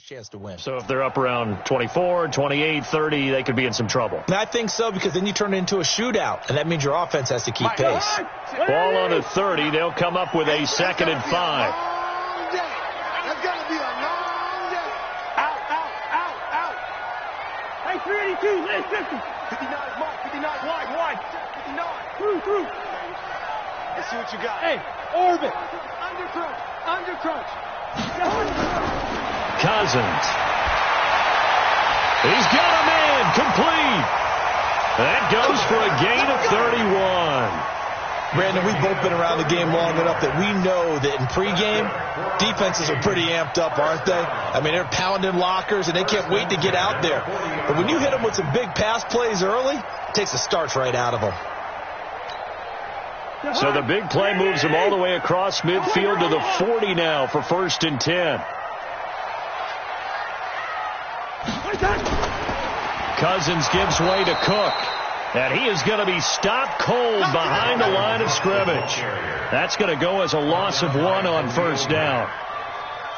best chance to win. So if they're up around 24, 28, 30, they could be in some trouble. And I think so, because then you turn it into a shootout, and that means your offense has to keep pace. Ball on the 30. They'll come up with a 2nd and 5. That's going to be a long day. Out. Hey, 382, let's 50. 59, Mark, 59, wide. 59. Through. Let's see what you got. Hey, orbit. Under crunch. Cousins. He's got a man complete. That goes for a gain of 31. Brandon, we've both been around the game long enough that we know that in pregame, defenses are pretty amped up, aren't they? I mean, they're pounding lockers, and they can't wait to get out there. But when you hit them with some big pass plays early, it takes the starch right out of them. So the big play moves him all the way across midfield to the 40 now for 1st and 10. Cousins gives way to Cook. And he is going to be stopped cold behind the line of scrimmage. That's going to go as a loss of 1 on 1st down.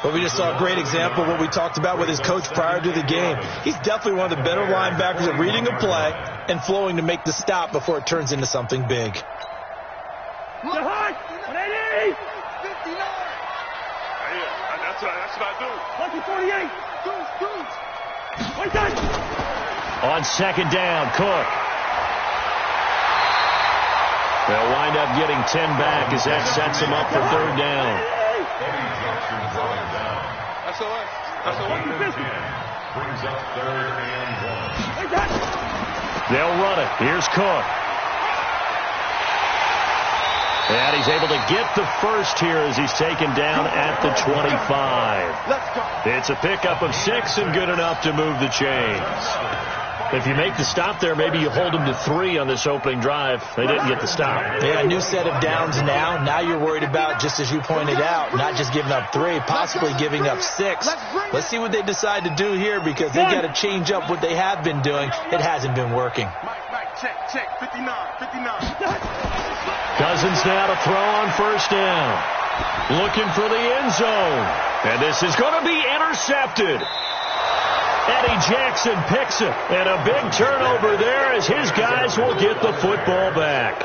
Well, we just saw a great example of what we talked about with his coach prior to the game. He's definitely one of the better linebackers at reading a play and flowing to make the stop before it turns into something big. That's what I do. Lucky 48. On 2nd down, Cook. They'll wind up getting 10 back as that sets them up for 3rd down. That's a lot. Brings up 3rd and 1. They'll run it. Here's Cook. And he's able to get the first here as he's taken down at the 25. It's a pickup of 6 and good enough to move the chains. If you make the stop there, maybe you hold them to 3 on this opening drive. They didn't get the stop. Yeah, a new set of downs now. Now you're worried about, just as you pointed out, not just giving up 3, possibly giving up 6. Let's see what they decide to do here, because they got to change up what they have been doing. It hasn't been working. Check. 59. Cousins now to throw on 1st down. Looking for the end zone. And this is going to be intercepted. Eddie Jackson picks it, and a big turnover there as his guys will get the football back.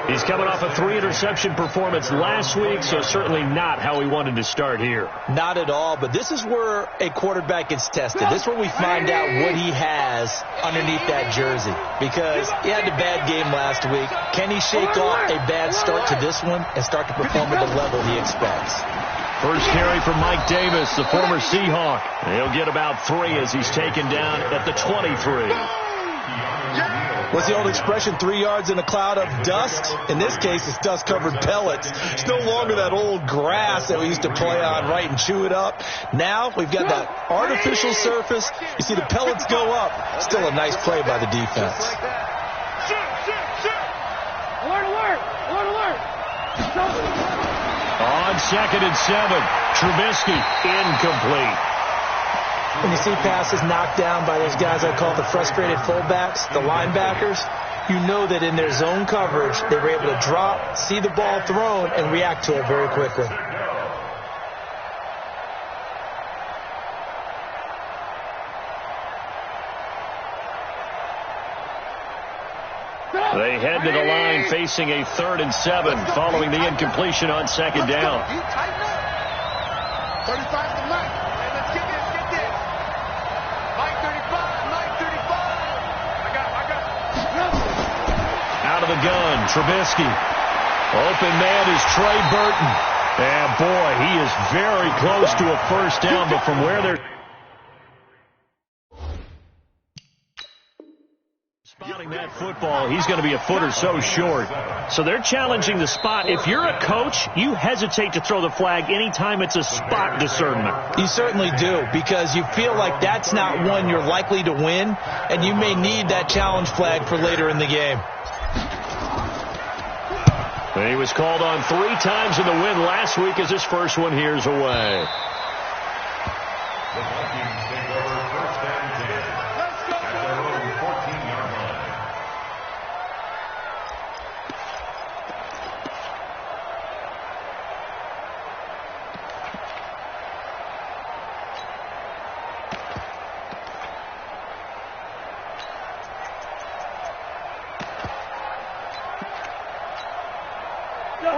He's coming off a 3-interception performance last week, so certainly not how he wanted to start here. Not at all, but this is where a quarterback gets tested. This is where we find out what he has underneath that jersey, because he had a bad game last week. Can he shake off a bad start to this one and start to perform at the level he expects? First carry from Mike Davis, the former Seahawk. He'll get about 3 as he's taken down at the 23. What's the old expression, 3 yards in a cloud of dust? In this case, it's dust-covered pellets. It's no longer that old grass that we used to play on, right, and chew it up. Now we've got that artificial surface. You see the pellets go up. Still a nice play by the defense. Alert. On 2nd and 7, Trubisky incomplete. When you see passes knocked down by those guys I call the frustrated fullbacks, the linebackers, you know that in their zone coverage, they were able to drop, see the ball thrown, and react to it very quickly. They head to the line facing a 3rd and 7 following the incompletion on 2nd down. 35 to Mike. Let's get this. Mike 35. I got. Out of the gun, Trubisky. Open man is Trey Burton. And boy, he is very close to a 1st down, but from where they're spotting that football, he's going to be a foot or so short. So they're challenging the spot. If you're a coach, you hesitate to throw the flag anytime it's a spot discernment. You certainly do, because you feel like that's not one you're likely to win, and you may need that challenge flag for later in the game. He was called on 3 times in the win last week as his first one here's away. The Vikings take over 1st and 10 at their own 14-yard line.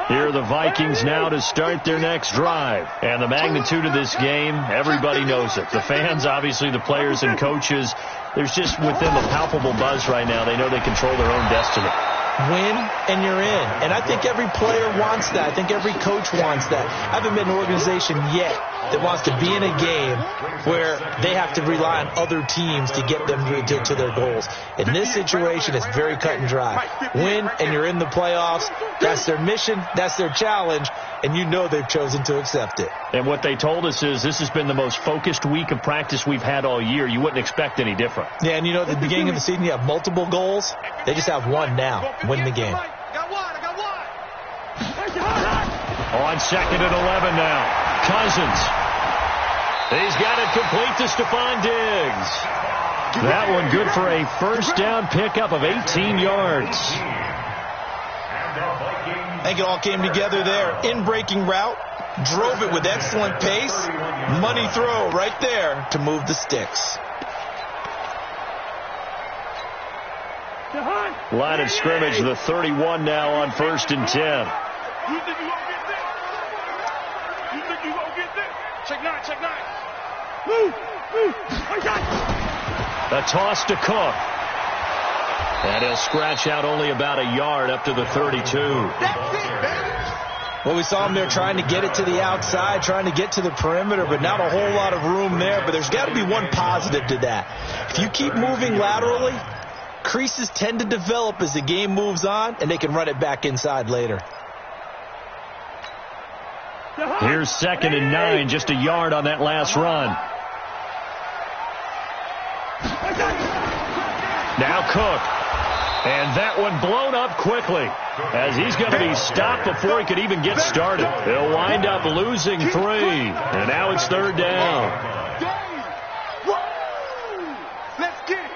Here are the Vikings now to start their next drive. And the magnitude of this game, everybody knows it. The fans, obviously the players and coaches, there's just within the palpable buzz right now. They know they control their own destiny. Win and you're in. And I think every player wants that. I think every coach wants that. I haven't met an organization yet that wants to be in a game where they have to rely on other teams to get them to their goals. In this situation, it's very cut and dry. Win and you're in the playoffs. That's their mission. That's their challenge. And you know they've chosen to accept it. And what they told us is this has been the most focused week of practice we've had all year. You wouldn't expect any different. Yeah, and you know, at the beginning of the season, you have multiple goals. They just have one now. Win the game. On 2nd and 11 now. Cousins. He's got it complete to Stephon Diggs. That one good for a first down pickup of 18 yards. I think it all came together there. In-breaking route. Drove it with excellent pace. Money throw right there to move the sticks. Line of scrimmage, the 31 now on 1st and 10. You think you gonna get this? You think you gonna get this? Check 9, check 9. Move. A toss to Cook. And he'll scratch out only about a yard up to the 32. That's it, baby. Well, we saw him there trying to get it to the outside, trying to get to the perimeter, but not a whole lot of room there. But there's got to be one positive to that. If you keep moving laterally, creases tend to develop as the game moves on, and they can run it back inside later. Here's 2nd and 9, just a yard on that last run. Now Cook. And that one blown up quickly as he's going to be stopped before he could even get started. He'll wind up losing 3. And now it's 3rd down. Let's get it.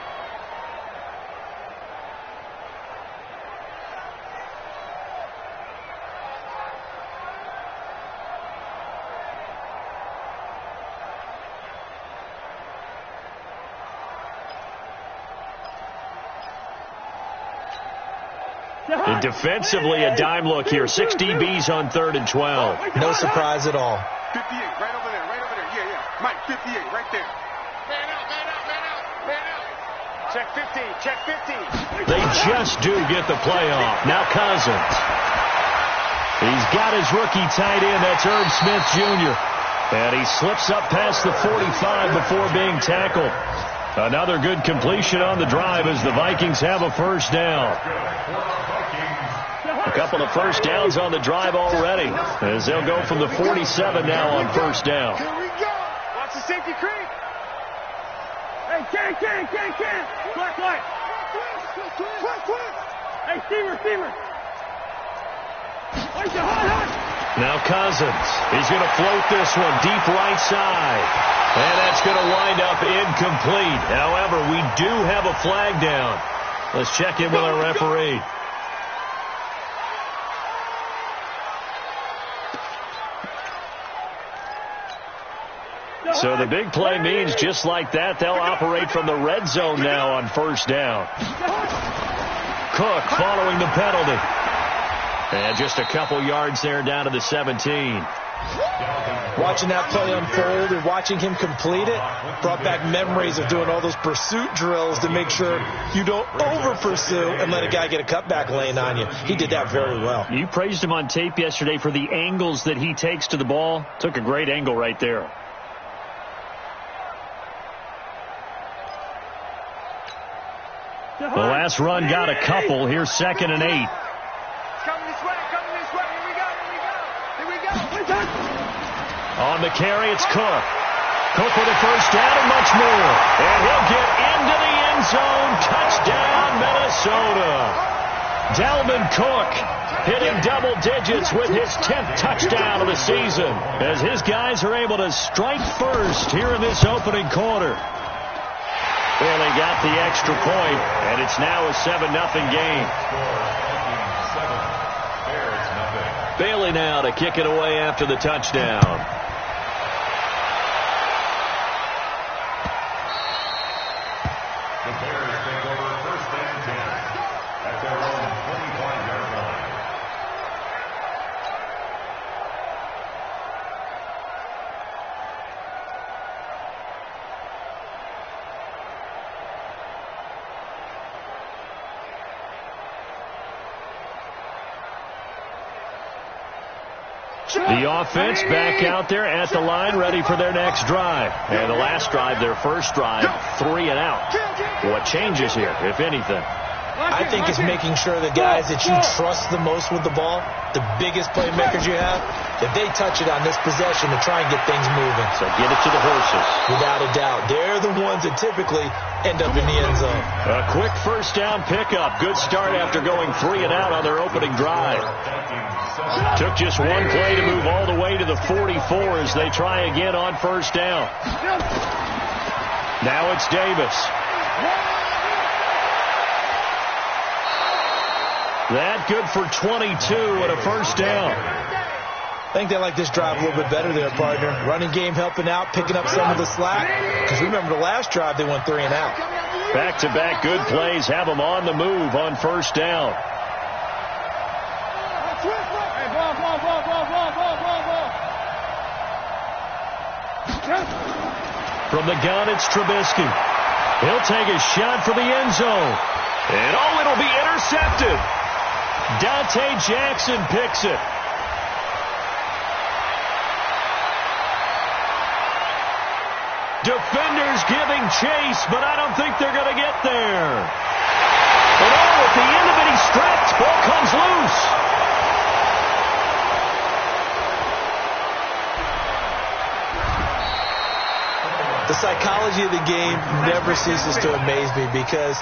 And defensively, a dime look here. 6 DBs on 3rd and 12. No surprise at all. 58, right over there, right over there. Yeah. Mike, 58, right there. Man out. Check 15, check 15. They just do get the play off. Now Cousins. He's got his rookie tight end. That's Herb Smith Jr. And he slips up past the 45 before being tackled. Another good completion on the drive as the Vikings have a first down. A couple of first downs on the drive already as they'll go from the 47 now on 1st down. Here we go. Watch the safety creep. Hey, Ken. Black light. Quick. Hey, receiver. Now Cousins. He's going to float this one deep right side. And that's going to wind up incomplete. However, we do have a flag down. Let's check in with our referee. So the big play means just like that, they'll operate from the red zone now on 1st down. Cook following the penalty. And just a couple yards there down to the 17. Watching that play unfold and watching him complete it brought back memories of doing all those pursuit drills to make sure you don't over-pursue and let a guy get a cutback lane on you. He did that very well. You praised him on tape yesterday for the angles that he takes to the ball. Took a great angle right there. The last run got a couple. Here's 2nd and 8. Coming this way. Here we go. On the carry, it's Cook. Cook with a first down and much more. And he'll get into the end zone. Touchdown, Minnesota. Dalvin Cook hitting double digits with his 10th touchdown of the season as his guys are able to strike first here in this opening quarter. Well, they got the extra point, and it's now a 7-0 game. Bailey now to kick it away after the touchdown. The Bears take over 1st and 10 at their own 25-yard line. The offense back out there at the line, ready for their next drive. And the last drive, their first drive, 3 and out. What changes here, if anything? I think it's making sure the guys that you trust the most with the ball, the biggest playmakers you have, that they touch it on this possession to try and get things moving. So get it to the horses. Without a doubt. They're the ones that typically end up in the end zone. A quick first down pickup. Good start after going 3 and out on their opening drive. Took just one play to move all the way to the 44 as they try again on first down. Now it's Davis. That good for 22 and a first down. I think they like this drive a little bit better there, partner. Running game helping out, picking up some of the slack. Because remember the last drive, they went 3 and out. Back-to-back good plays have them on the move on first down. From the gun, it's Trubisky. He'll take a shot for the end zone. And it'll be intercepted. Dante Jackson picks it. Defenders giving chase, but I don't think they're going to get there. And at the end of it, he's stripped. Ball comes loose. The psychology of the game never ceases to amaze me because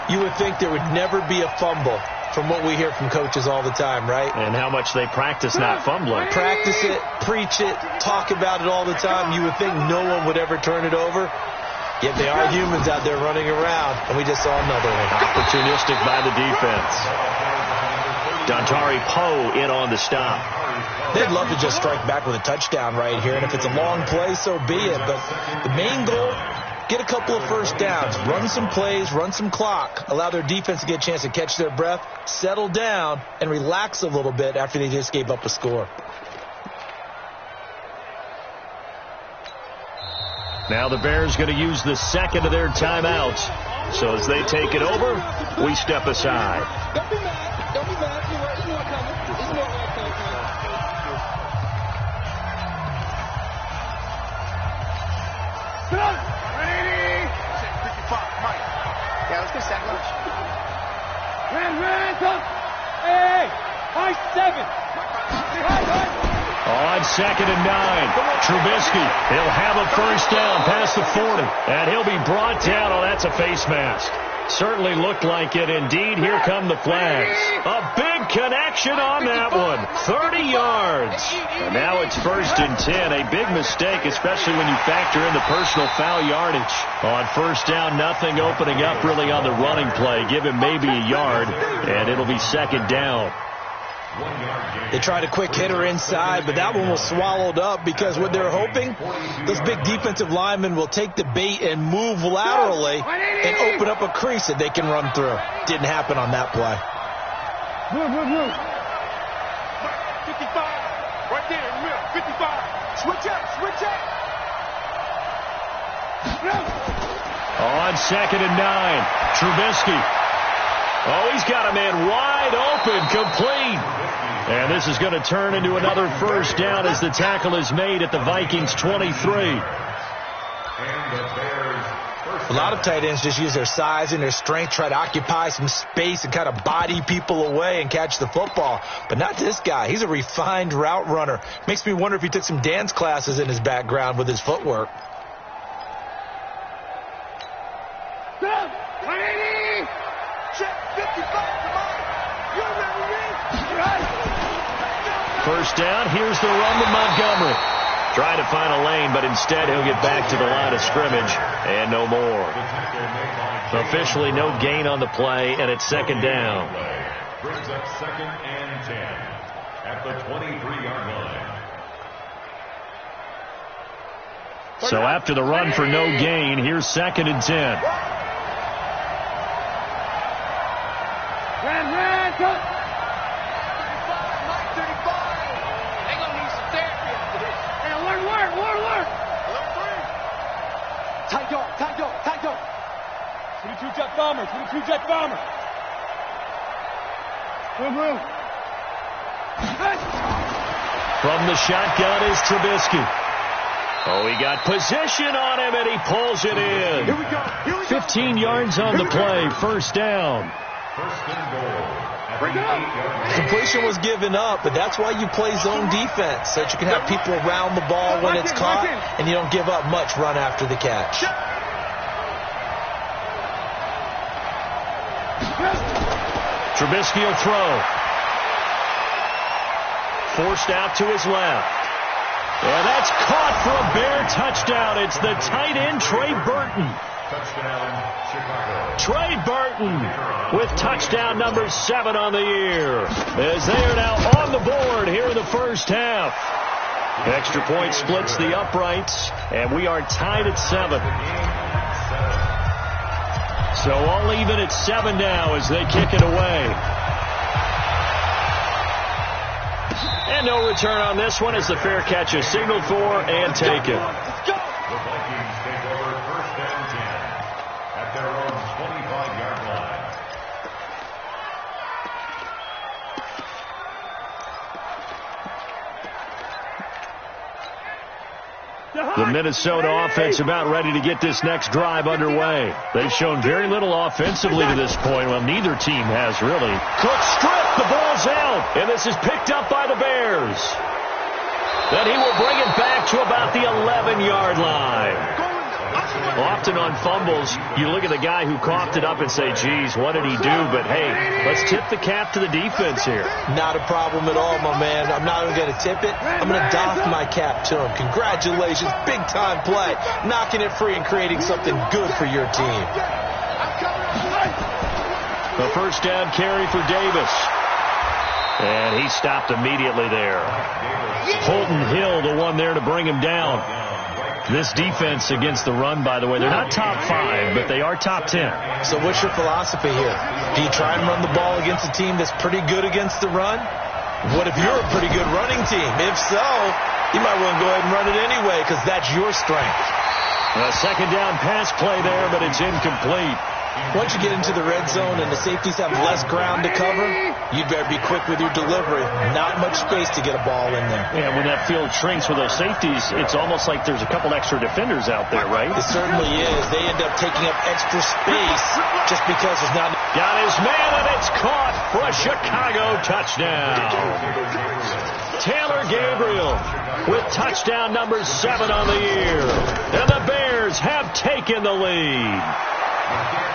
you would think there would never be a fumble from what we hear from coaches all the time, right? And how much they practice not fumbling. Practice it, preach it, talk about it all the time. You would think no one would ever turn it over. Yet they are humans out there running around, and we just saw another one. Opportunistic by the defense. Dontari Poe in on the stop. They'd love to just strike back with a touchdown right here, and if it's a long play, so be it. But the main goal, get a couple of first downs, run some plays, run some clock, allow their defense to get a chance to catch their breath, settle down, and relax a little bit after they just gave up a score. Now the Bears going to use the second of their timeouts. So as they take it over, we step aside. Don't be mad. Don't be mad. There's more coming. There's more coming. Sit up. Ready. 55, Mike. Yeah, let's go sack lunch. Ran, come. Hey, high 7. High. On second and 9, Trubisky, he'll have a first down past the 40, and he'll be brought down. Oh, that's a face mask. Certainly looked like it. Indeed, here come the flags. A big connection on that one. 30 yards. And now it's first and 10. A big mistake, especially when you factor in the personal foul yardage. On first down, nothing opening up really on the running play. Give him maybe a yard, and it'll be second down. They tried a quick hitter inside, but that one was swallowed up because what they're hoping, those big defensive linemen will take the bait and move laterally and open up a crease that they can run through. Didn't happen on that play. Move. 55. Right there in the middle. 55. Switch up. On second and 9, Trubisky. Oh, he's got a man wide open, complete. And this is going to turn into another first down as the tackle is made at the Vikings 23. A lot of tight ends just use their size and their strength, try to occupy some space and kind of body people away and catch the football. But not this guy. He's a refined route runner. Makes me wonder if he took some dance classes in his background with his footwork. First down, here's the run to Montgomery. Trying to find a lane, but instead he'll get back to the line of scrimmage and no more. Officially no gain on the play, and it's second down. Brings up second and 10 at the 23-yard line. So after the run for no gain, here's second and 10. Ran, come. Tight dog. 22 jet bomber. Move. From the shotgun is Trubisky. Oh, he got position on him, and he pulls it in. Here we go. 15 yards on the play, first down. First and goal. Bring it up. Completion was given up, but that's why you play zone defense, so that you can have people around the ball when it's caught, and you don't give up much run after the catch. Trubisky will throw. Forced out to his left. And that's caught for a Bear touchdown. It's the tight end, Trey Burton. Touchdown, Chicago. Trey Burton with touchdown number 7 on the year. As they are now on the board here in the first half. Extra point splits the uprights, and we are tied at 7. So all even at 7 now as they kick it away. And no return on this one as the fair catch is signaled for and taken. The Vikings take over first and 10 at their own 25-yard line. The Minnesota offense about ready to get this next drive underway. They've shown very little offensively to this point. Well, neither team has really. Cook stripped. The ball's out. And this is picked up by the Bears. Then he will bring it back to about the 11-yard line. Often on fumbles, you look at the guy who coughed it up and say, geez, what did he do? But, hey, let's tip the cap to the defense here. Not a problem at all, my man. I'm not even going to tip it. I'm going to doff my cap to him. Congratulations. Big-time play. Knocking it free and creating something good for your team. The first down carry for Davis. And he stopped immediately there. Holton Hill, the one there to bring him down. This defense against the run, by the way, they're not top 5, but they are top 10. So what's your philosophy here? Do you try and run the ball against a team that's pretty good against the run? What if you're a pretty good running team? If so, you might want to go ahead and run it anyway because that's your strength. A second down pass play there, but it's incomplete. Once you get into the red zone and the safeties have less ground to cover, you better be quick with your delivery. Not much space to get a ball in there. Yeah, when that field shrinks with those safeties, it's almost like there's a couple extra defenders out there, right? It certainly is. They end up taking up extra space just because there's not... Got his man, and it's caught for a Chicago touchdown. Taylor Gabriel with touchdown number 7 on the year. And the Bears have taken the lead.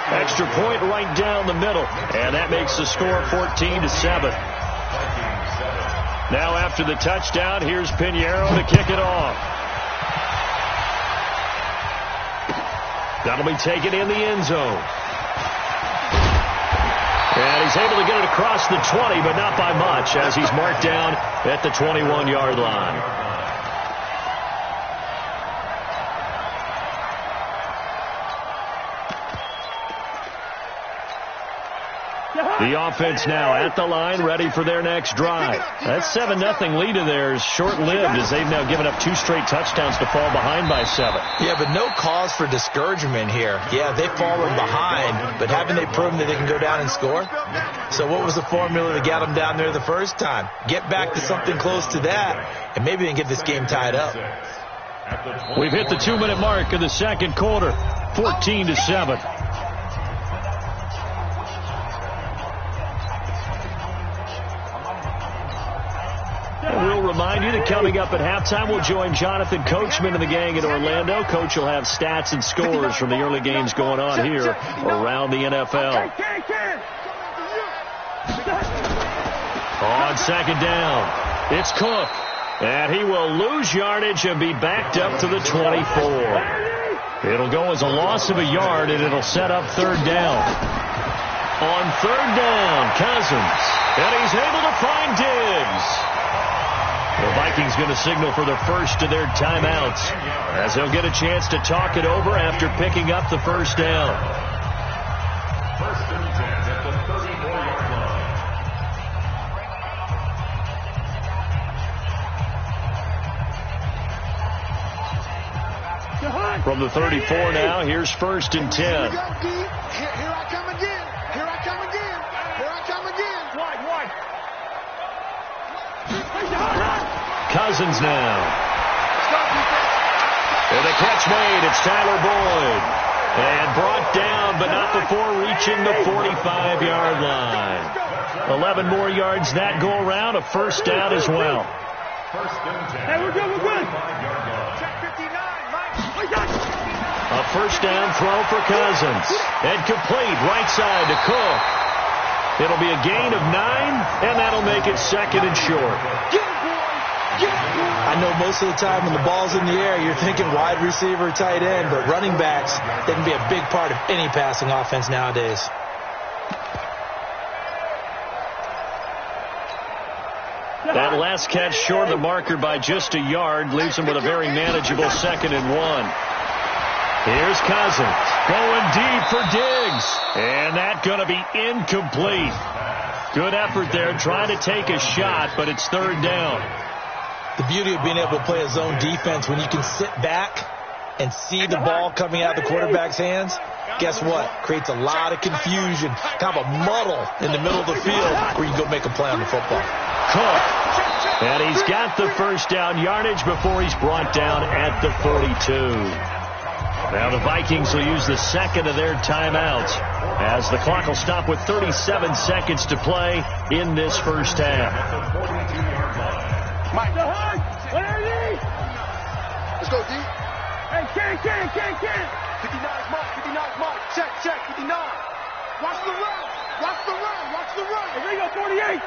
Extra point right down the middle. And that makes the score 14-7. Now after the touchdown, here's Pinheiro to kick it off. That'll be taken in the end zone. And he's able to get it across the 20, but not by much, as he's marked down at the 21-yard line. The offense now at the line, ready for their next drive. That 7-0 lead of theirs short-lived as they've now given up 2 straight touchdowns to fall behind by 7. Yeah, but no cause for discouragement here. Yeah, they've fallen behind, but haven't they proven that they can go down and score? So what was the formula that got them down there the first time? Get back to something close to that, and maybe they can get this game tied up. We've hit the 2-minute mark of the second quarter, 14-7. We'll remind you that coming up at halftime, we'll join Jonathan Coachman and the gang in Orlando. Coach will have stats and scores from the early games going on here around the NFL. On second down, it's Cook. And he will lose yardage and be backed up to the 24. It'll go as a loss of a yard, and it'll set up third down. On third down, Cousins. And he's able to find Diggs. The Vikings going to signal for the first of their timeouts as they'll get a chance to talk it over after picking up the first down. First and 10 at the 34-yard line. From the 34 now, here's first and 10. Here I come again. Here I come again. Here I come again. Wide. Cousins now. And the catch made. It's Tyler Boyd. And brought down, but not before reaching the 45-yard line. 11 more yards that go around. A first down as well. Hey, we're good, we're good. Check 59, Mike. A first down throw for Cousins. And complete right side to Cook. It'll be a gain of 9, and that'll make it second and short. I know most of the time when the ball's in the air, you're thinking wide receiver, tight end, but running backs, they can be a big part of any passing offense nowadays. That last catch short of the marker by just a yard leaves him with a very manageable 2nd and 1. Here's Cousins going deep for Diggs, and that's going to be incomplete. Good effort there trying to take a shot, but it's 3rd down. The beauty of being able to play a zone defense when you can sit back and see the ball coming out of the quarterback's hands, guess what? Creates a lot of confusion, kind of a muddle in the middle of the field where you can go make a play on the football. Cook, and he's got the first down yardage before he's brought down at the 42. Now the Vikings will use the second of their timeouts as the clock will stop with 37 seconds to play in this first half. Mike, where are you? Let's go, D. Hey, Ken. 59's Mike. Check, 59. Watch the run. Here we go, 48.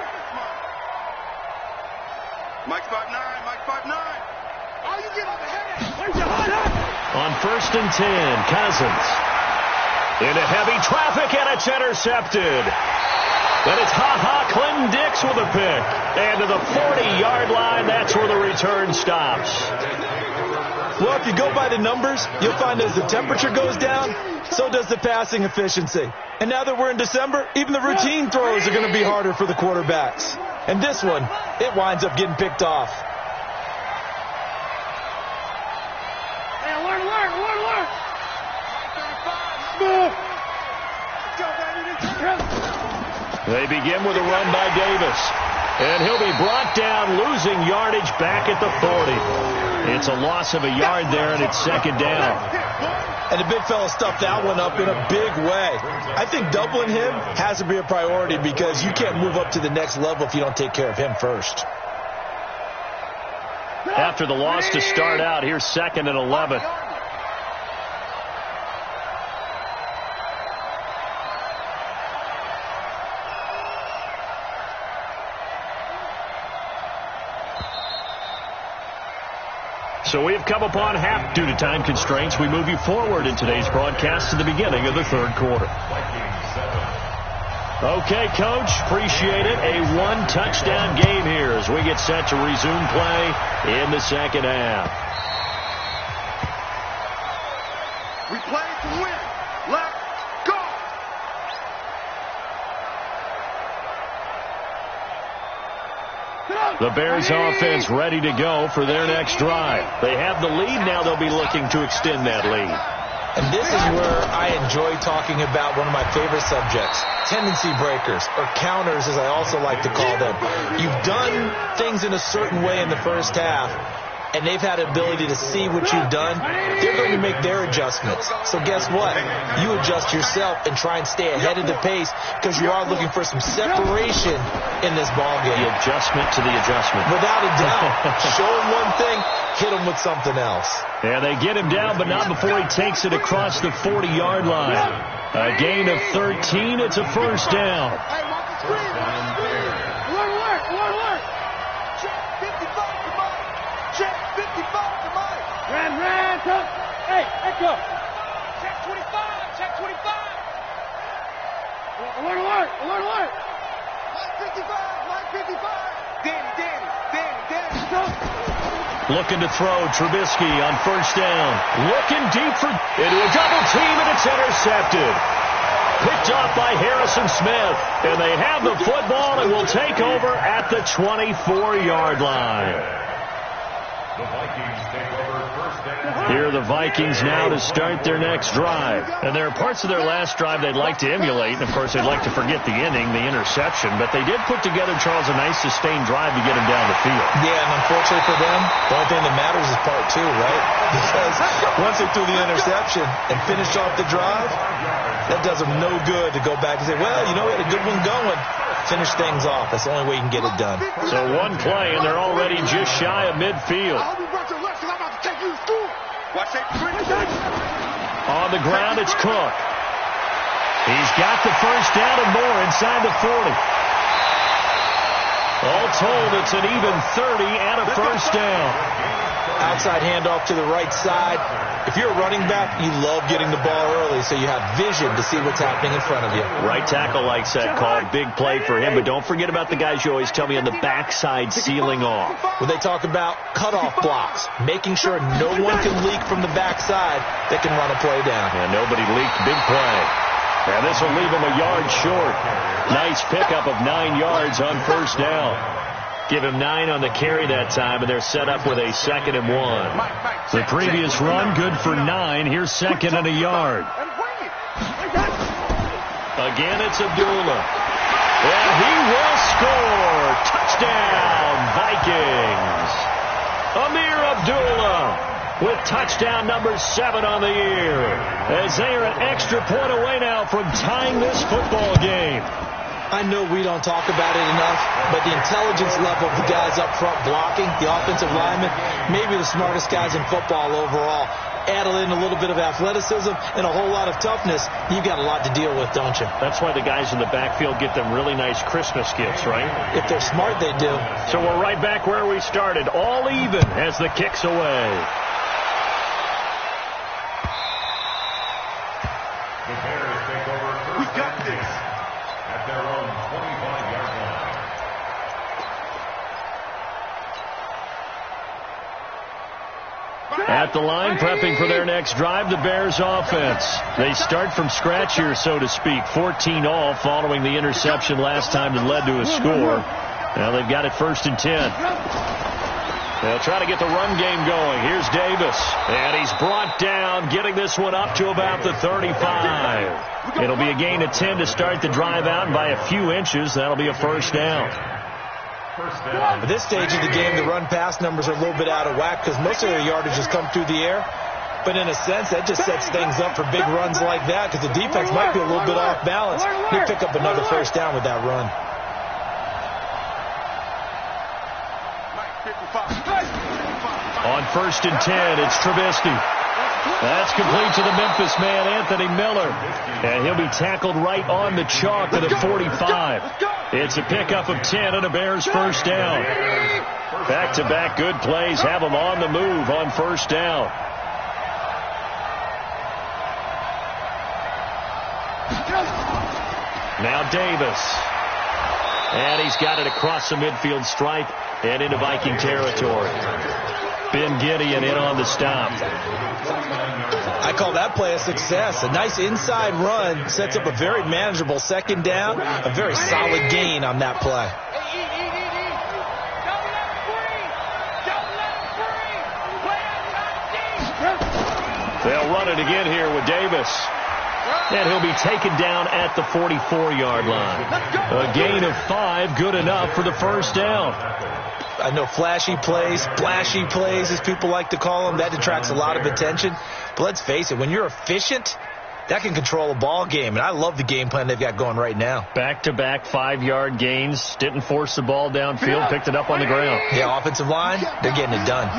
Mike 5'9". Oh, you get on the head. Where's your hot? On 1st and 10, Cousins. Into heavy traffic, and it's intercepted. Then it's Clinton Dix with a pick. And to the 40-yard line, that's where the return stops. Well, if you go by the numbers, you'll find as the temperature goes down, so does the passing efficiency. And now that we're in December, even the routine throws are going to be harder for the quarterbacks. And this one, it winds up getting picked off. Hey, alert. They begin with a run by Davis. And he'll be brought down, losing yardage back at the 40. It's a loss of a yard there, and it's 2nd down. And the big fella stuffed that one up in a big way. I think doubling him has to be a priority because you can't move up to the next level if you don't take care of him first. After the loss to start out, here's 2nd and 11. So we have come upon half due to time constraints. We move you forward in today's broadcast to the beginning of the 3rd quarter. Okay, Coach, appreciate it. A 1-touchdown game here as we get set to resume play in the 2nd half. We play to win. Let's go. The Bears offense ready to go for their next drive. They have the lead. Now they'll be looking to extend that lead. And this is where I enjoy talking about one of my favorite subjects, tendency breakers, or counters as I also like to call them. You've done things in a certain way in the first half, and they've had the ability to see what you've done. They're going to make their adjustments. So guess what? You adjust yourself and try and stay ahead of the pace because you are looking for some separation in this ballgame. The adjustment to the adjustment. Without a doubt. Show him one thing, hit him with something else. Yeah, they get him down, but not before he takes it across the 40-yard line. A gain of 13. It's a first down. Hey, watch the screen. Alert. Check 55 to Mike. Check 55 to Mike. Ran, come. Hey, echo. Check 25. Alert. Mike 55. Danny. Go. Looking to throw. Trubisky on first down. Looking deep into a double team, and it's intercepted. Picked off by Harrison Smith. And they have the football and will take over at the 24-yard line. The Vikings take over first Here are the Vikings now to start their next drive. And there are parts of their last drive they'd like to emulate. And, of course, they'd like to forget the inning, the interception. But they did put together, Charles, a nice sustained drive to get him down the field. Yeah, and unfortunately for them, the only thing that matters is part two, right? Because once they threw the interception and finished off the drive, that does them no good to go back and say, well, you know, we had a good one going. Finish things off. That's the only way you can get it done. So one play, and they're already just shy of midfield. On the ground, it's Cook. He's got the first down and more inside the 40. All told, it's an even 30 and a first down. Outside handoff to the right side. If you're a running back, you love getting the ball early so you have vision to see what's happening in front of you. Right tackle likes that call. Big play for him, but don't forget about the guys you always tell me on the backside sealing off. When they talk about cutoff blocks, making sure no one can leak from the backside that can run a play down. Yeah, nobody leaked. Big play. And this will leave him a yard short. Nice pickup of 9 yards on first down. Give him 9 on the carry that time, and they're set up with a 2nd and 1. The previous run, good for 9. Here's 2nd and a yard. Again, it's Abdullah. And he will score. Touchdown, Vikings. Amir Abdullah with touchdown number 7 on the year. As they are an extra point away now from tying this football game. I know we don't talk about it enough, but the intelligence level of the guys up front blocking, the offensive linemen, maybe the smartest guys in football overall. Add in a little bit of athleticism and a whole lot of toughness, you've got a lot to deal with, don't you? That's why the guys in the backfield get them really nice Christmas gifts, right? If they're smart, they do. So we're right back where we started, all even as the kick's away. The Bears take over first. We got this. At their own 25-yard line. At the line, prepping for their next drive, the Bears offense. They start from scratch here, so to speak. 14 all following the interception last time that led to a score. Now they've got it 1st and 10. They'll try to get the run game going. Here's Davis. And he's brought down, getting this one up to about the 35. It'll be a gain of 10 to start the drive out, and by a few inches, that'll be a first down. At this stage of the game, the run-pass numbers are a little bit out of whack because most of their yardage has come through the air. But in a sense, that just sets things up for big runs like that because the defense might be a little bit off balance. He'll pick up another first down with that run. On 1st and 10, it's Trubisky. That's complete to the Memphis man, Anthony Miller. And he'll be tackled right on the chalk at the 45. It's a pickup of 10 and a Bears first down. Back-to-back good plays have them on the move on first down. Now Davis. And he's got it across the midfield stripe and into Viking territory. Ben Gideon in on the stop. I call that play a success. A nice inside run sets up a very manageable 2nd down. A very solid gain on that play. They'll run it again here with Davis. And he'll be taken down at the 44-yard line. A gain of 5, good enough for the first down. I know flashy plays, splashy plays, as people like to call them, that attracts a lot of attention. But let's face it, when you're efficient, that can control a ball game. And I love the game plan they've got going right now. Back-to-back 5-yard gains. Didn't force the ball downfield, picked it up on the ground. Yeah, offensive line, they're getting it done.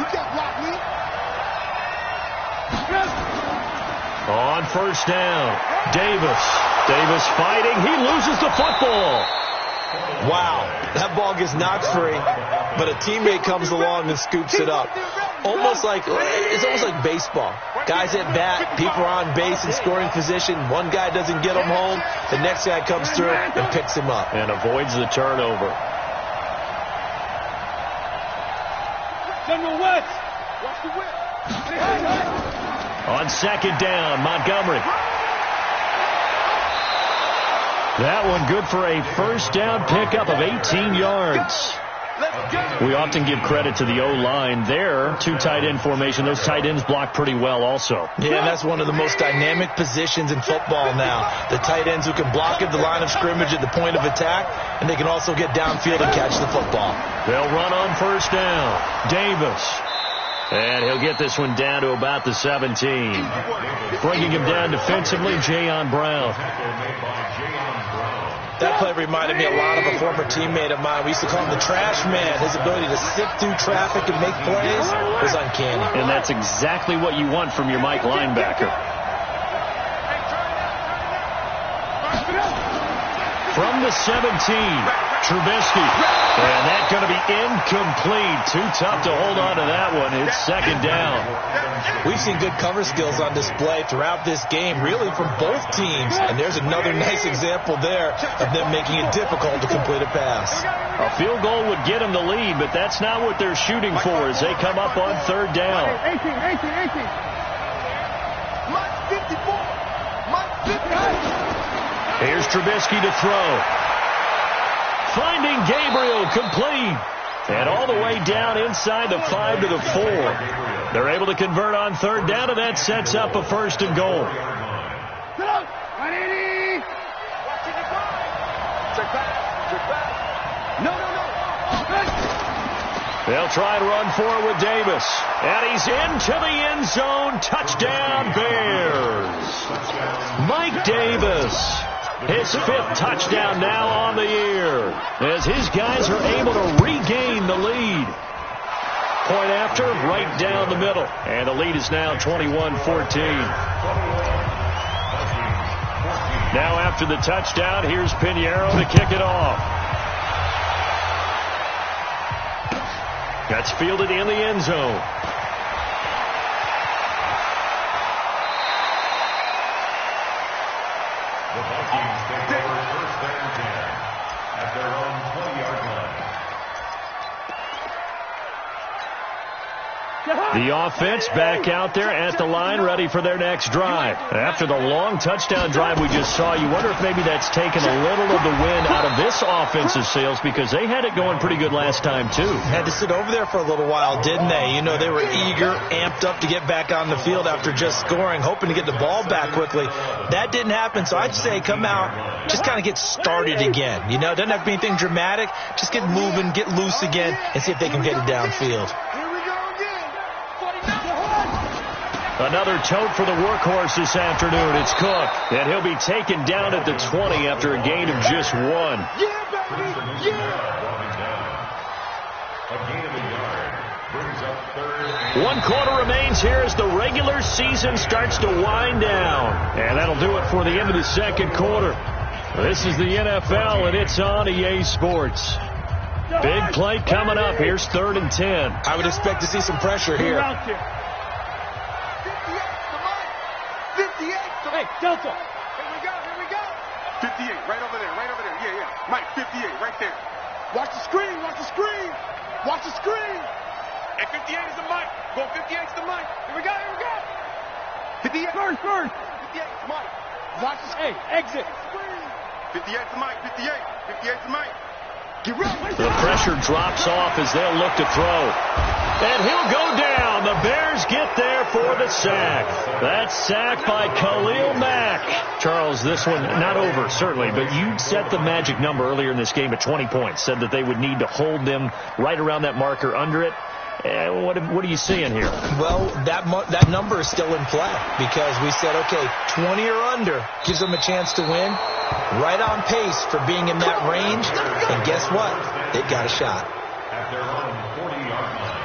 On first down, Davis. Davis fighting. He loses the football. Wow, that ball gets knocked free, but a teammate comes along and scoops it up. It's almost like baseball. Guys at bat, people are on base in scoring position. One guy doesn't get him home. The next guy comes through and picks him up. And avoids the turnover. On 2nd down, Montgomery. That one good for a first down pickup of 18 yards. We often give credit to the O-line there. 2 tight end formation. Those tight ends block pretty well also. Yeah, and that's one of the most dynamic positions in football now. The tight ends who can block at the line of scrimmage at the point of attack, and they can also get downfield and catch the football. They'll run on first down. Davis. And he'll get this one down to about the 17. Bringing him down defensively, Jayon Brown. That play reminded me a lot of a former teammate of mine. We used to call him the trash man. His ability to sift through traffic and make plays was uncanny. And that's exactly what you want from your Mike linebacker. From the 17, Trubisky. And that's going to be incomplete. Too tough to hold on to that one. It's second down. We've seen good cover skills on display throughout this game, really from both teams. And there's another nice example there of them making it difficult to complete a pass. A field goal would get them the lead, but that's not what they're shooting for as they come up on third down. 18. Mike 54. Mike 50. Here's Trubisky to throw. Finding Gabriel complete. And all the way down inside the 5 to the 4. They're able to convert on third down, and that sets up a first and goal. They'll try and run for it with Davis. And he's into the end zone. Touchdown, Bears. Mike Davis. His 5th touchdown now on the year as his guys are able to regain the lead. Point after, right down the middle. And the lead is now 21-14. Now after the touchdown, here's Pinheiro to kick it off. That's fielded in the end zone. The Vikings take over first and 10 at their own 20-yard line. The offense back out there at the line, ready for their next drive. After the long touchdown drive we just saw, you wonder if maybe that's taken a little of the wind out of this offensive sails because they had it going pretty good last time, too. Had to sit over there for a little while, didn't they? You know, they were eager, amped up to get back on the field after just scoring, hoping to get the ball back quickly. That didn't happen, so I'd say come out, just kind of get started again. You know, doesn't have to be anything dramatic. Just get moving, get loose again, and see if they can get it downfield. Another tote for the workhorse this afternoon. It's Cook. And he'll be taken down at the 20 after a gain of just 1. Yeah, baby! Yeah! A gain of a yard brings up third. 1 quarter remains here as the regular season starts to wind down. And that'll do it for the end of the second quarter. This is the NFL, and it's on EA Sports. Big play coming up. Here's 3rd and 10. I would expect to see some pressure here. 58. Hey, Delta. Here we go. 58, right over there. Yeah. Mike, 58, right there. Watch the screen. And 58 is the Mike. Go 58 is the Mike. Here we go. 58. First. 58 is the Mike. Watch the screen. Hey, exit. 58 is the Mike. 58 is the Mike. Get ready. The pressure drops off as they'll look to throw. And he'll go down. The Bears get there for the sack. That's sacked by Khalil Mack. Charles, this one not over, certainly, but you set the magic number earlier in this game at 20 points. Said that they would need to hold them right around that marker under it. What are you seeing here? Well, that number is still in play because we said, okay, 20 or under gives them a chance to win. Right on pace for being in that range. And guess what? They've got a shot. At their own 40-yard line.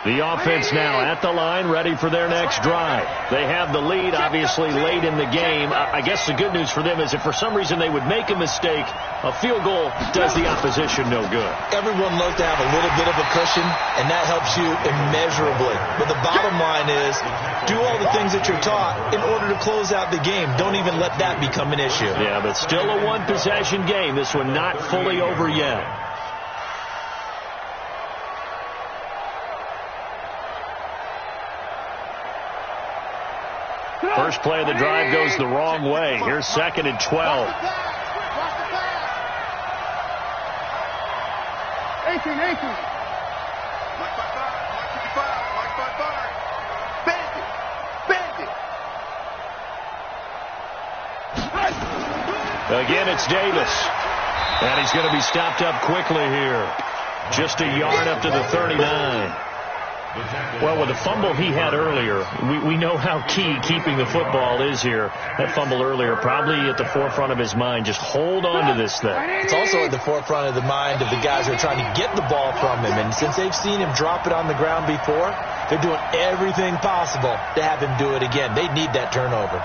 The offense now at the line, ready for their next drive. They have the lead, obviously, late in the game. I guess the good news for them is if for some reason they would make a mistake, a field goal does the opposition no good. Everyone loves to have a little bit of a cushion, and that helps you immeasurably. But the bottom line is, do all the things that you're taught in order to close out the game. Don't even let that become an issue. Yeah, but still a one-possession game. This one not fully over yet. First play of the drive goes the wrong way. Here's 2nd and 12. 18. Mike 55. Mike 55. Bandit. Again, it's Davis. And he's going to be stopped up quickly here. Just a yard up to the 39. Well, with the fumble he had earlier, we know how key keeping the football is here. That fumble earlier probably at the forefront of his mind. Just hold on to this thing. It's also at the forefront of the mind of the guys who are trying to get the ball from him. And since they've seen him drop it on the ground before, they're doing everything possible to have him do it again. They need that turnover.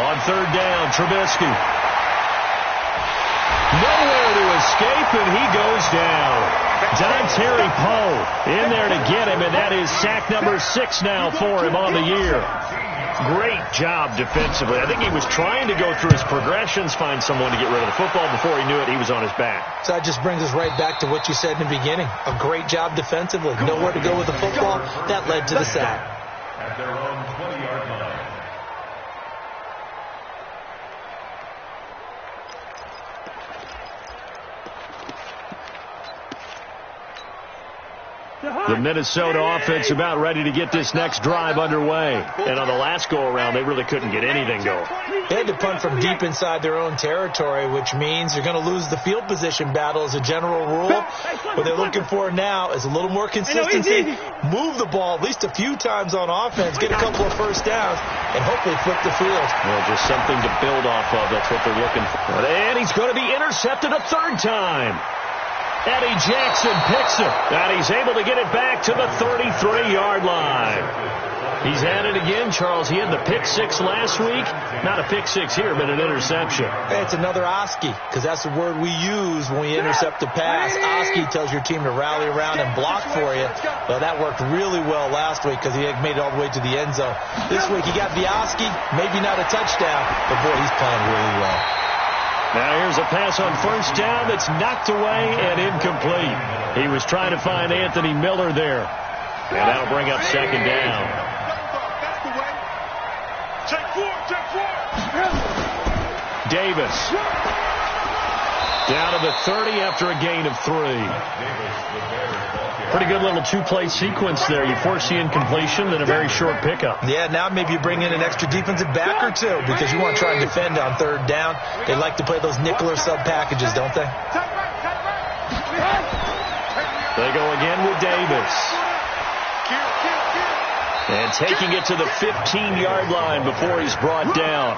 On third down, Trubisky. Nowhere to escape, and he goes down. Terry Poe in there to get him, and that is sack number 6 now for him on the year. Great job defensively. I think he was trying to go through his progressions, find someone to get rid of the football. Before he knew it, he was on his back. So that just brings us right back to what you said in the beginning. A great job defensively. Nowhere to go with the football. That led to the sack. At their own 20-yard line. The Minnesota offense about ready to get this next drive underway. And on the last go-around, they really couldn't get anything going. They had to punt from deep inside their own territory, which means you're going to lose the field position battle as a general rule. What they're looking for now is a little more consistency, move the ball at least a few times on offense, get a couple of first downs, and hopefully flip the field. Well, just something to build off of. That's what they're looking for. And he's going to be intercepted a third time. Eddie Jackson picks it, and he's able to get it back to the 33-yard line. He's at it again, Charles. He had the pick 6 last week. Not a pick 6 here, but an interception. Hey, it's another Oski, because that's the word we use when we intercept a pass. Oski tells your team to rally around and block for you. Well, that worked really well last week because he had made it all the way to the end zone. This week he got the Oski, maybe not a touchdown, but boy, he's playing really well. Now here's a pass on first down that's knocked away and incomplete. He was trying to find Anthony Miller there. And that'll bring up second down. Davis. Down to the 30 after a gain of 3. Pretty good little two-play sequence there. You force the incompletion, then a very short pickup. Yeah, now maybe you bring in an extra defensive back or two because you want to try and defend on third down. They like to play those nickel or sub packages, don't they? They go again with Davis. And taking it to the 15-yard line before he's brought down.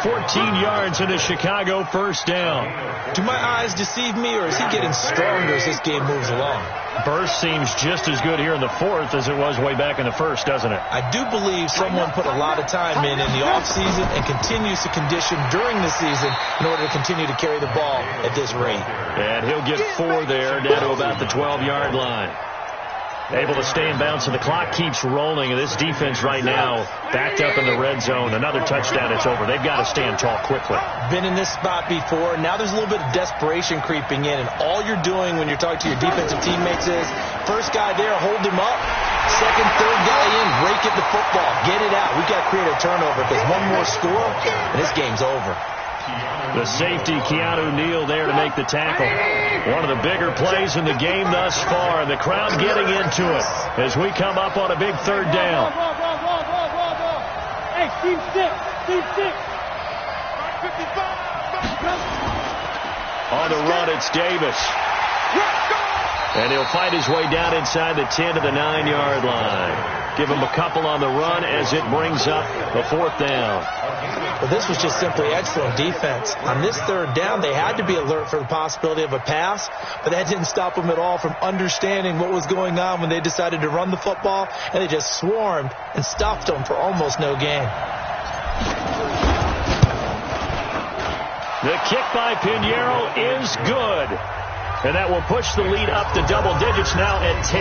14 yards and a Chicago first down. Do my eyes deceive me, or is he getting stronger as this game moves along? Burst seems just as good here in the fourth as it was way back in the first, doesn't it? I do believe someone put a lot of time in the offseason and continues to condition during the season in order to continue to carry the ball at this rate. And he'll get 4 there, down to about the 12-yard line. Able to stay in bounds, so the clock keeps rolling. And this defense right now backed up in the red zone. Another touchdown, it's over. They've got to stand tall quickly. Been in this spot before. Now there's a little bit of desperation creeping in. And all you're doing when you're talking to your defensive teammates is, first guy there, hold him up. Second, third guy in, rake at the football. Get it out. We've got to create a turnover because one more score, and this game's over. The safety, Keanu Neal, there to make the tackle. One of the bigger plays in the game thus far, and the crowd getting into it as we come up on a big third down. Hey, team 6. On the run, it's Davis. And he'll fight his way down inside the 10 to the 9-yard line. Give him a couple on the run as it brings up the fourth down. Well, this was just simply excellent defense. On this third down, they had to be alert for the possibility of a pass, but that didn't stop them at all from understanding what was going on when they decided to run the football, and they just swarmed and stuffed them for almost no gain. The kick by Pinheiro is good. And that will push the lead up to double digits now at 10.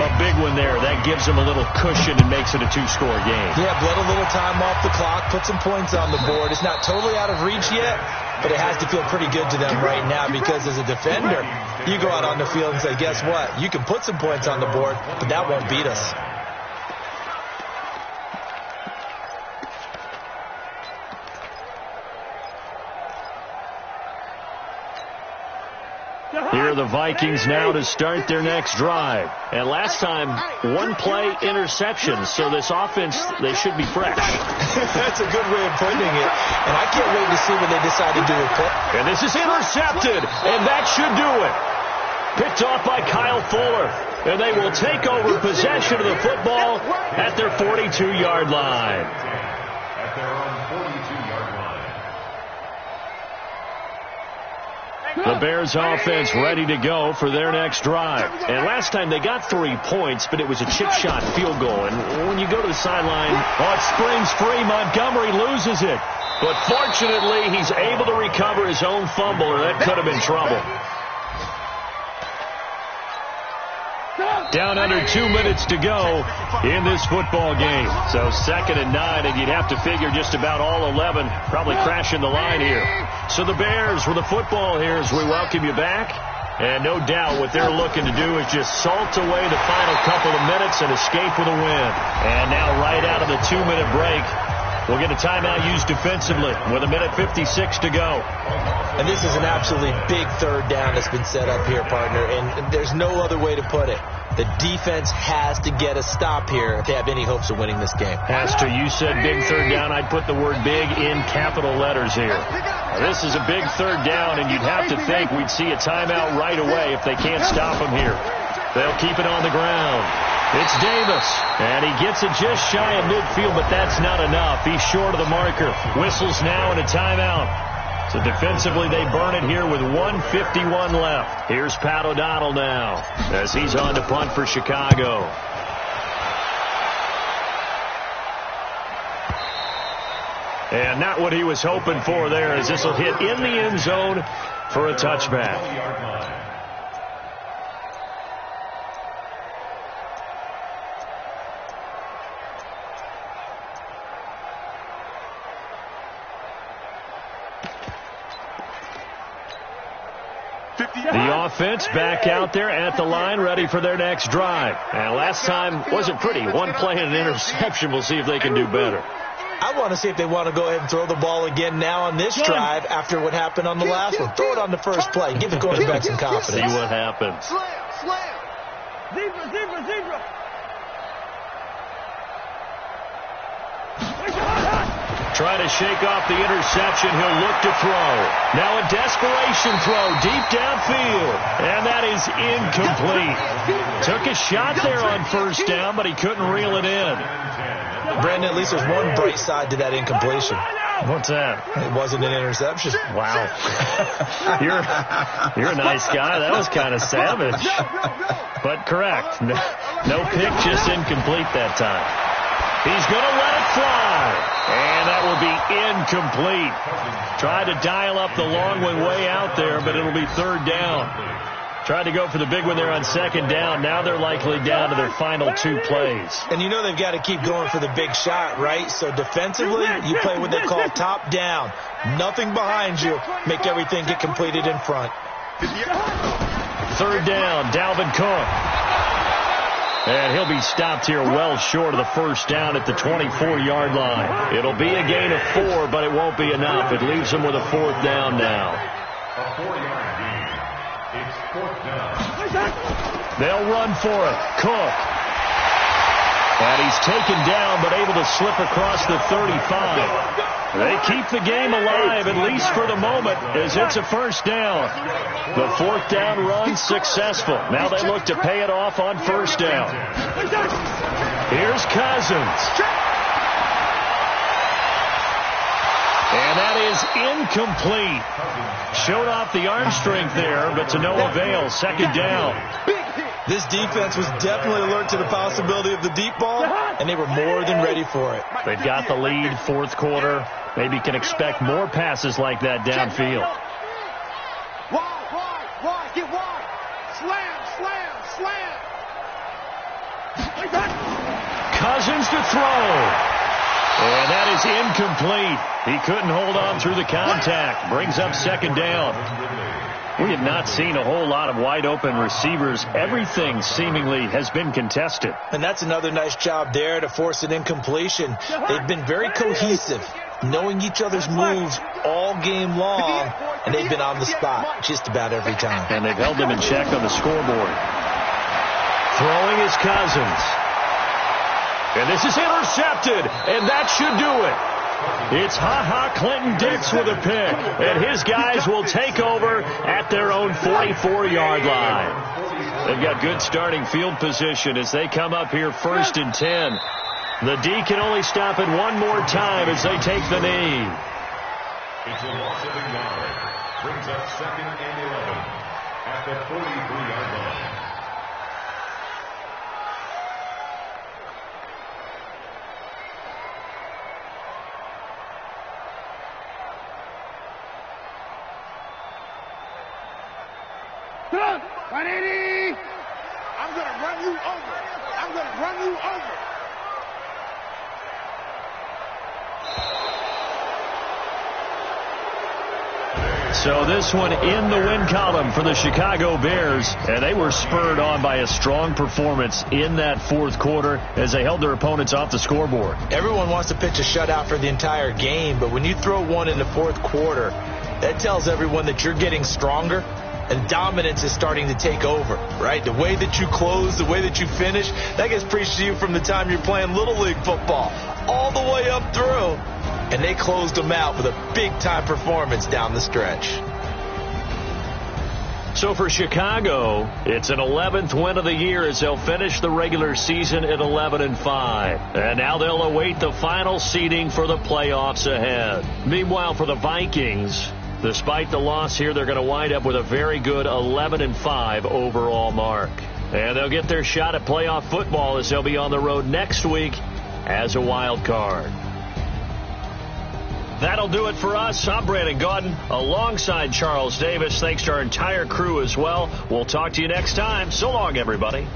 A big one there. That gives them a little cushion and makes it a 2-score game. Yeah, bled a little time off the clock, put some points on the board. It's not totally out of reach yet, but it has to feel pretty good to them right now because as a defender, you go out on the field and say, guess what? You can put some points on the board, but that won't beat us. Here are the Vikings now to start their next drive. And last time, one play interception. So this offense, they should be fresh. That's a good way of putting it. And I can't wait to see when they decide to do it. And this is intercepted. And that should do it. Picked off by Kyle Fuller. And they will take over possession of the football at their 42-yard line. At their own 42-yard line. The Bears offense ready to go for their next drive. And last time they got 3 points, but it was a chip shot field goal. And when you go to the sideline, it springs free. Montgomery loses it. But fortunately, he's able to recover his own fumble, or that could have been trouble. Down under 2 minutes to go in this football game. So 2nd and 9, and you'd have to figure just about all 11 probably crashing the line here. So the Bears with the football here as we welcome you back. And no doubt what they're looking to do is just salt away the final couple of minutes and escape with a win. And now right out of the 2-minute break, we'll get a timeout used defensively with 1:56 to go. And this is an absolutely big third down that's been set up here, partner. And there's no other way to put it. The defense has to get a stop here if they have any hopes of winning this game. Pastor, you said big third down. I'd put the word big in capital letters here. Now, this is a big third down, and you'd have to think we'd see a timeout right away if they can't stop him here. They'll keep it on the ground. It's Davis, and he gets it just shy of midfield, but that's not enough. He's short of the marker. Whistles now and a timeout. So defensively, they burn it here with 1:51 left. Here's Pat O'Donnell now as he's on to punt for Chicago. And not what he was hoping for there, as this will hit in the end zone for a touchback. The offense back out there at the line, ready for their next drive. And last time wasn't pretty. One play and an interception. We'll see if they can do better. I want to see if they want to go ahead and throw the ball again now on this drive after what happened on the last one. Throw it on the first play. Give the quarterback some confidence. See what happens. Slam. Zebra. Try to shake off the interception. He'll look to throw. Now a desperation throw deep downfield. And that is incomplete. Took a shot there on first down, but he couldn't reel it in. Brandon, at least there's one bright side to that incompletion. What's that? It wasn't an interception. Wow. You're a nice guy. That was kind of savage. But correct. No pick, just incomplete that time. He's going to let it fly. And that will be incomplete. Tried to dial up the long one way out there, but it'll be third down. Tried to go for the big one there on second down. Now they're likely down to their final 2 plays. And you know they've got to keep going for the big shot, right? So defensively, you play what they call top down. Nothing behind you. Make everything get completed in front. Third down, Dalvin Cook. And he'll be stopped here well short of the first down at the 24-yard line. It'll be a gain of 4, but it won't be enough. It leaves them with a 4th down now. A 4-yard gain. It's 4th down. They'll run for it. Cook. And he's taken down, but able to slip across the 35. They keep the game alive, at least for the moment, as it's a first down. The 4th down run successful. Now they look to pay it off on first down. Here's Cousins. And that is incomplete. Showed off the arm strength there, but to no avail. Second down. This defense was definitely alert to the possibility of the deep ball, and they were more than ready for it. They've got the lead, 4th quarter. Maybe can expect more passes like that downfield. Wide, get wide. Slam. Cousins to throw. And that is incomplete. He couldn't hold on through the contact. Brings up second down. We have not seen a whole lot of wide-open receivers. Everything seemingly has been contested. And that's another nice job there to force an incompletion. They've been very cohesive. knowing each other's moves all game long, and they've been on the spot just about every time. And they've held them in check on the scoreboard. Throwing is Cousins. And this is intercepted, and that should do it. It's Ha-Ha Clinton Dix with a pick, and his guys will take over at their own 44-yard line. They've got good starting field position as they come up here 1st and 10. The D can only stop it one more time as they take the knee. It's a loss of a yard. Brings up 2nd and 11 at the 43-yard line. Good. 180. I'm going to run you over. I'm going to run you over. So this one in the win column for the Chicago Bears, and they were spurred on by a strong performance in that 4th quarter as they held their opponents off the scoreboard. Everyone wants to pitch a shutout for the entire game, but when you throw one in the 4th quarter, that tells everyone that you're getting stronger and dominance is starting to take over, right? The way that you close, the way that you finish, that gets preached to you from the time you're playing Little League football all the way up through. And they closed them out with a big-time performance down the stretch. So for Chicago, it's an 11th win of the year as they'll finish the regular season at 11-5. And now they'll await the final seeding for the playoffs ahead. Meanwhile, for the Vikings, despite the loss here, they're going to wind up with a very good 11-5 overall mark. And they'll get their shot at playoff football as they'll be on the road next week as a wild card. That'll do it for us. I'm Brandon Gaudin alongside Charles Davis. Thanks to our entire crew as well. We'll talk to you next time. So long, everybody.